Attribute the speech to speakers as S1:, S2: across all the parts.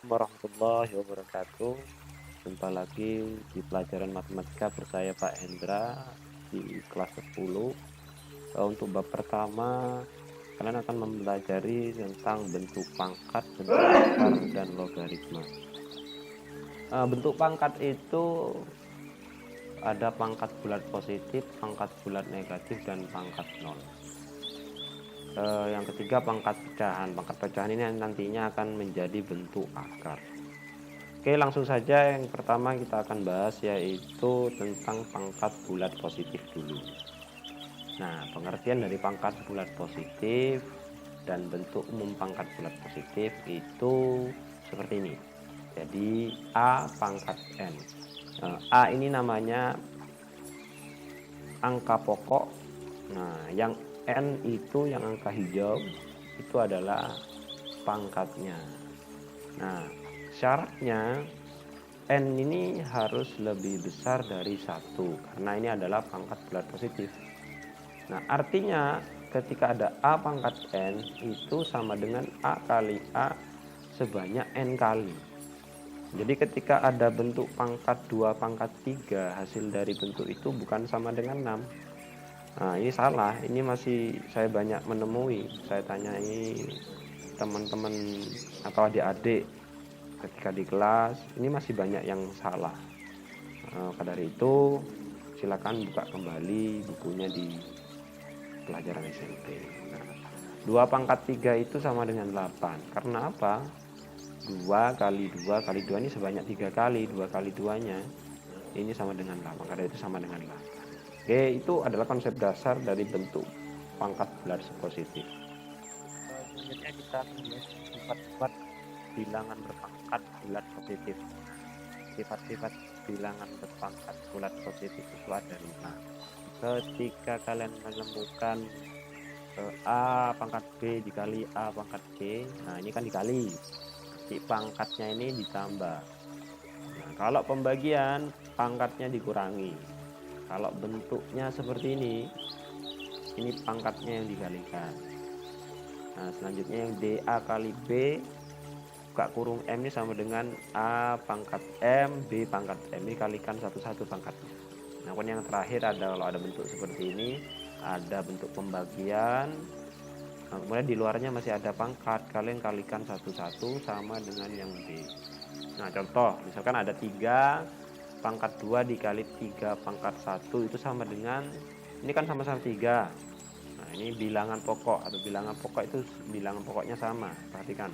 S1: Warahmatullahi wabarakatuh. Jumpa lagi di pelajaran matematika bersaya Pak Hendra di kelas 10. Untuk bab pertama, kalian akan mempelajari tentang bentuk pangkat, bentuk akar, dan logaritma. Bentuk pangkat itu ada pangkat bulat positif, pangkat bulat negatif, dan pangkat nol. Yang ketiga pangkat pecahan. Pangkat pecahan ini nantinya akan menjadi bentuk akar. Oke, langsung saja yang pertama kita akan bahas yaitu tentang pangkat bulat positif dulu. Nah, pengertian dari pangkat bulat positif dan bentuk umum pangkat bulat positif itu seperti ini. Jadi A pangkat N. A ini namanya angka pokok. Nah, yang N itu yang angka hijau itu adalah pangkatnya. Nah, syaratnya N ini harus lebih besar dari 1 karena ini adalah pangkat bulat positif. Nah, artinya ketika ada A pangkat N itu sama dengan A kali A sebanyak N kali. Jadi ketika ada bentuk pangkat 2 pangkat 3 hasil dari bentuk itu bukan sama dengan 6. Nah, ini salah. Ini masih saya banyak menemui. Saya tanyai teman-teman atau adik-adik ketika di kelas, ini masih banyak yang salah. Maka dari itu silakan buka kembali bukunya di pelajaran SMP. Nah, 2 pangkat 3 itu sama dengan 8. Karena apa? 2 kali 2 kali 2 ini sebanyak 3 kali. 2 kali 2-nya ini sama dengan 8. Karena itu sama dengan 8. Oke, itu adalah konsep dasar dari bentuk pangkat bulat positif. Selanjutnya kita akan melihat sifat-sifat bilangan berpangkat bulat positif. Sifat-sifat bilangan berpangkat bulat positif itu ada 5. Ketika kalian menemukan A pangkat B dikali A pangkat C, nah ini kan dikali, nanti pangkatnya ini ditambah. Nah, kalau pembagian pangkatnya dikurangi. Kalau bentuknya seperti ini pangkatnya yang dikalikan. Nah, selanjutnya yang DA kali B buka kurung M ini sama dengan A pangkat M, B pangkat M, ini kalikan satu-satu pangkatnya. Nah, yang terakhir ada kalau ada bentuk seperti ini, ada bentuk pembagian. Nah, kemudian di luarnya masih ada pangkat, kalian kalikan satu-satu sama dengan yang B. Nah, contoh, misalkan ada 3 pangkat 2 dikali 3 pangkat 1 itu sama dengan, ini kan sama-sama 3. Nah, ini bilangan pokok atau bilangan pokok itu bilangan pokoknya sama, perhatikan.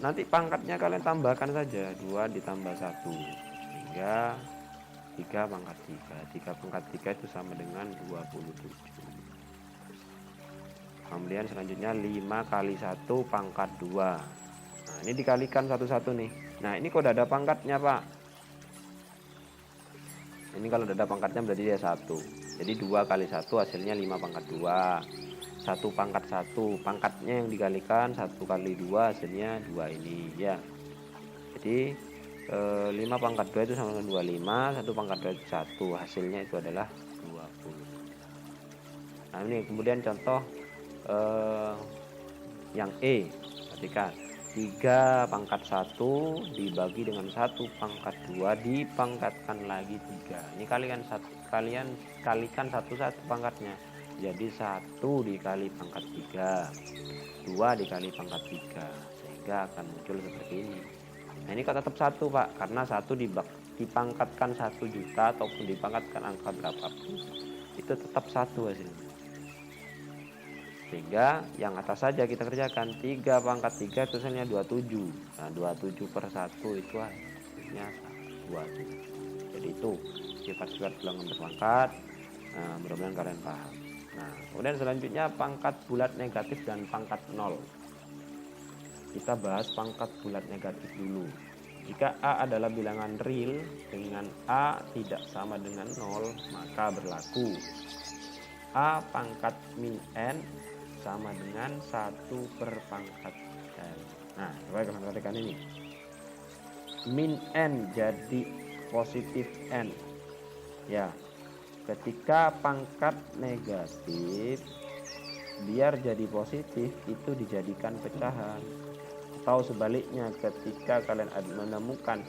S1: Nanti pangkatnya kalian tambahkan saja 2 ditambah 1 sehingga 3 pangkat 3. 3 pangkat 3 itu sama dengan 27. Kemudian selanjutnya 5 kali 1 pangkat 2. Nah, ini dikalikan satu-satu nih. Nah, ini kok ada pangkatnya, Pak. Ini kalau ada pangkatnya berarti dia 1. Jadi 2 kali 1 hasilnya 5 pangkat 2. 1 pangkat 1, pangkatnya yang dikalikan 1 kali 2 hasilnya 2 ini ya. Jadi 5 pangkat 2 itu sama dengan 25, 1 pangkat 2 itu 1, hasilnya itu adalah 20. Nah, ini kemudian contoh yang E. Perhatikan, 3 pangkat 1 dibagi dengan 1 pangkat 2 dipangkatkan lagi 3. Ini kalian kalikan satu-satu pangkatnya. Jadi 1 dikali pangkat 3, 2 dikali pangkat 3, sehingga akan muncul seperti ini. Nah, ini kok tetap 1, Pak, karena 1 dipangkatkan 1 juta ataupun dipangkatkan angka berapapun, itu tetap 1 hasilnya. Sehingga yang atas saja kita kerjakan, 3 pangkat 3 itu hasilnya 27. Nah, 27 per 1 itu hasilnya 27. Jadi itu sifat-sifat bilangan berpangkat. Nah, mudah-mudahan kalian paham. Nah, kemudian selanjutnya pangkat bulat negatif dan pangkat 0. Kita bahas pangkat bulat negatif dulu. Jika A adalah bilangan real dengan A tidak sama dengan 0, maka berlaku A pangkat min N sama dengan 1 per pangkat N. Nah, coba kalian perhatikan ini. Min N jadi positif N. Ya, ketika pangkat negatif biar jadi positif itu dijadikan pecahan. Atau sebaliknya, ketika kalian menemukan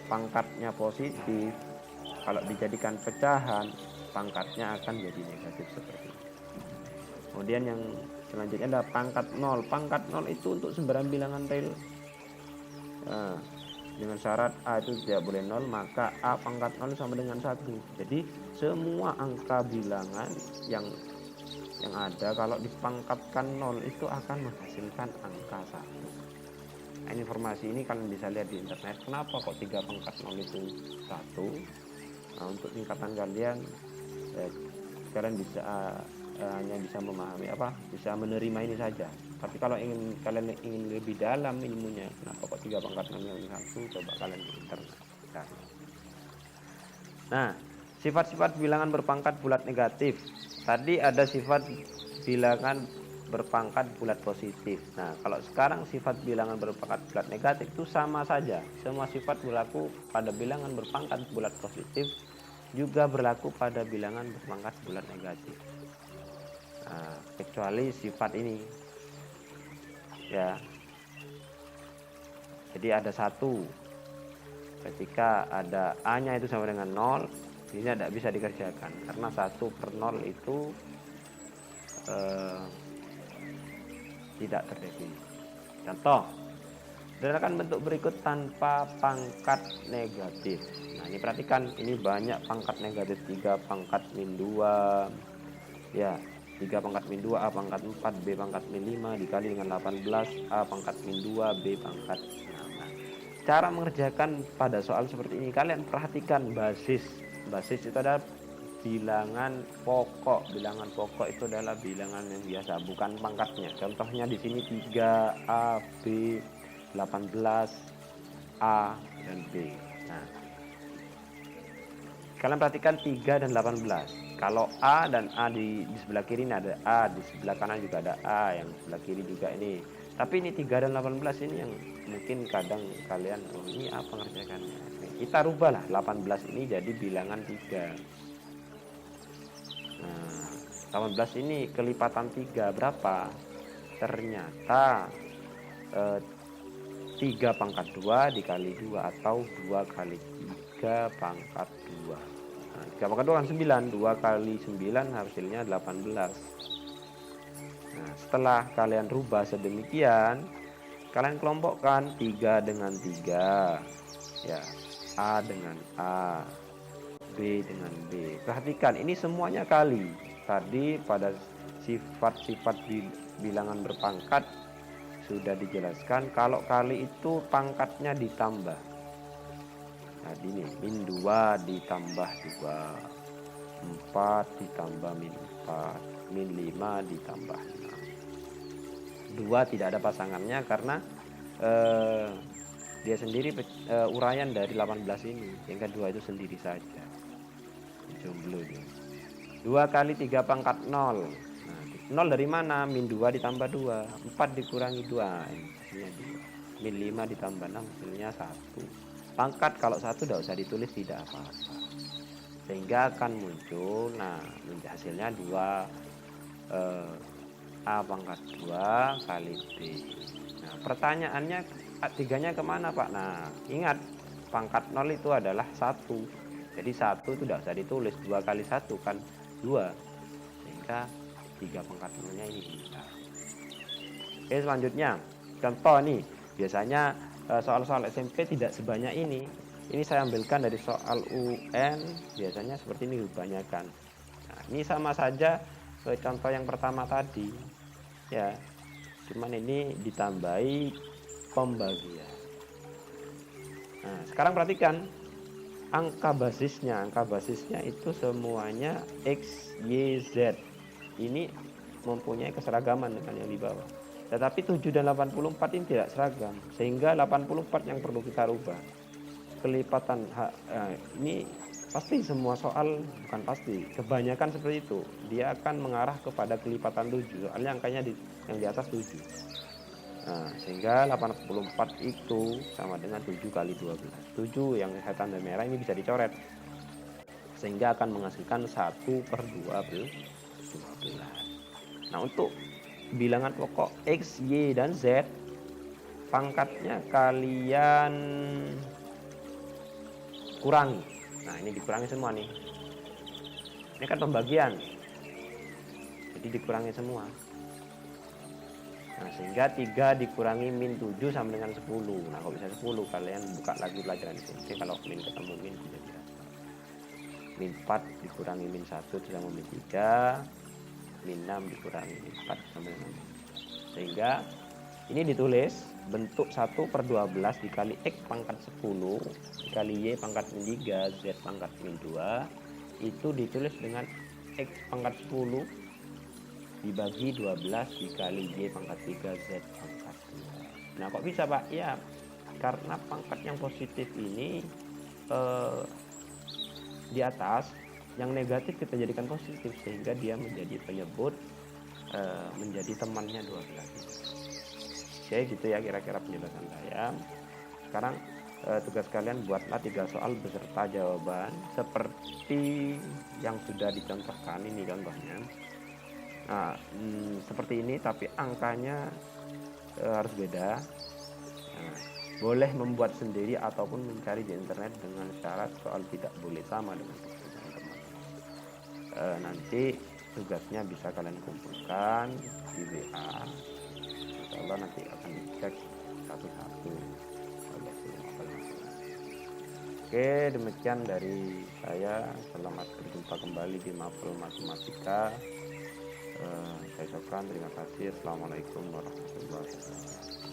S1: pangkatnya positif, kalau dijadikan pecahan, pangkatnya akan jadi negatif seperti ini. Kemudian yang selanjutnya adalah pangkat 0. Pangkat 0 itu untuk sembarang bilangan real. Nah, dengan syarat A itu tidak boleh 0, maka A pangkat 0 sama dengan 1. Jadi semua angka bilangan yang ada kalau dipangkatkan 0 itu akan menghasilkan angka 1. Nah, informasi ini kalian bisa lihat di internet. Kenapa kok 3 pangkat 0 itu 1? Nah, untuk tingkatan kalian kalian bisa hanya bisa memahami bisa menerima ini saja. Tapi kalau kalian ingin lebih dalam ilmunya, kenapa kok 3 pangkat 0 yang 1, coba kalian di internet. Nah, sifat-sifat bilangan berpangkat bulat negatif. Tadi ada sifat bilangan berpangkat bulat positif. Nah, kalau sekarang sifat bilangan berpangkat bulat negatif itu sama saja. Semua sifat berlaku pada bilangan berpangkat bulat positif, juga berlaku pada bilangan berpangkat bulat negatif. Nah, kecuali sifat ini, ya. Jadi ada 1. Ketika ada A-nya itu sama dengan 0, ini tidak bisa dikerjakan karena 1/0 itu tidak terdefinisi. Contoh, berdasarkan bentuk berikut tanpa pangkat negatif. Nah, ini perhatikan, ini banyak pangkat negatif. 3 pangkat min 2, ya, 3 pangkat min 2, A pangkat 4, B pangkat min 5 dikali dengan 18, A pangkat min 2, B pangkat 6. Nah, cara mengerjakan pada soal seperti ini, kalian perhatikan basis itu adalah bilangan pokok. Bilangan pokok itu adalah bilangan yang biasa, bukan pangkatnya. Contohnya di sini 3A, B, 18, A, dan B. Nah, kalian perhatikan 3 dan 18. Kalau A dan A di sebelah kiri ini ada A, di sebelah kanan juga ada A, yang sebelah kiri juga ini. Tapi ini 3 dan 18 ini yang mungkin kadang kalian, ini apa ngerjakannya? Kita rubahlah 18 ini jadi bilangan 3. Nah, 18 ini kelipatan 3 berapa? Ternyata 3 pangkat 2 dikali 2 atau 2 kali 3 pangkat 2. Nah, 3 pangkat 2 kan 9, 2 kali 9 hasilnya 18. Nah, setelah kalian rubah sedemikian, kalian kelompokkan 3 dengan 3, ya, A dengan A, B dengan B. Perhatikan, ini semuanya kali. Tadi pada sifat-sifat bilangan berpangkat sudah dijelaskan, kalau kali itu pangkatnya ditambah. Nah, ini min 2 ditambah 2, 4 ditambah min 4, min 5 ditambah 6. 2 tidak ada pasangannya karena dia sendiri uraian dari 18 ini, yang kedua itu sendiri saja, jomblo dia. 2 kali 3 pangkat 0. Nah, 0 dari mana? Min 2 ditambah 2, 4 dikurangi 2, hasilnya 2. Min 5 ditambah 6, hasilnya 1. Pangkat kalau 1 tidak usah ditulis, tidak apa-apa, sehingga akan muncul, nah, hasilnya 2 A pangkat 2 kali B. Nah, pertanyaannya, 3-nya kemana, Pak? Nah, ingat, pangkat 0 itu adalah 1. Jadi 1 itu tidak usah ditulis, 2 kali 1 kan 2, sehingga 3 pangkat 0-nya ini bisa. Oke, selanjutnya contoh nih, biasanya soal-soal SMP tidak sebanyak ini. Ini saya ambilkan dari soal UN, biasanya seperti ini kebanyakan. Nah, ini sama saja contoh yang pertama tadi, ya, cuman ini ditambahi pembagian. Nah, sekarang perhatikan angka basisnya itu semuanya X, Y, Z. Ini mempunyai keseragaman dengan yang di bawah. Tetapi 7 dan 84 ini tidak seragam, sehingga 84 yang perlu kita rubah. Kelipatan ini pasti semua soal, bukan pasti, kebanyakan seperti itu. Dia akan mengarah kepada kelipatan 7, soalnya angkanya yang di atas 7. Nah, sehingga 84 itu sama dengan 7 kali 12. 7 yang saya tanda merah ini bisa dicoret, sehingga akan menghasilkan 1/12. Nah, untuk bilangan pokok X, Y, dan Z, pangkatnya kalian kurangi. Nah, ini dikurangi semua nih. Ini kan pembagian, jadi dikurangi semua. Nah, sehingga 3 dikurangi min 7 sama dengan 10. Nah, kalau bisa 10, kalian buka lagi pelajaran ini. Jadi kalau min ketemu min bisa berapa? Min 4 dikurangi min 1 sama min 3, min 6 dikurangi min 4 sama dengan min. Sehingga ini ditulis bentuk 1/12 dikali X pangkat 10 dikali Y pangkat min 3 Z pangkat min 2 itu ditulis dengan X pangkat 10 dibagi 12 dikali Y pangkat 3 Z pangkat 2. Nah, kok bisa, Pak? Ya, karena pangkat yang positif ini di atas, yang negatif kita jadikan positif sehingga dia menjadi penyebut, menjadi temannya 12. Oke, gitu ya kira-kira penjelasan saya. Sekarang tugas kalian buatlah 3 soal beserta jawaban seperti yang sudah dicontohkan. Ini contohnya. Nah, seperti ini tapi angkanya harus beda. Nah, boleh membuat sendiri ataupun mencari di internet dengan syarat soal tidak boleh sama dengan teman-teman. Nanti tugasnya bisa kalian kumpulkan di WA. Insya Allah nanti akan dicek satu-satu. Oke, demikian dari saya. Selamat berjumpa kembali di Mapel Matematika. Saya ucapkan terima kasih. Assalamualaikum warahmatullahi wabarakatuh.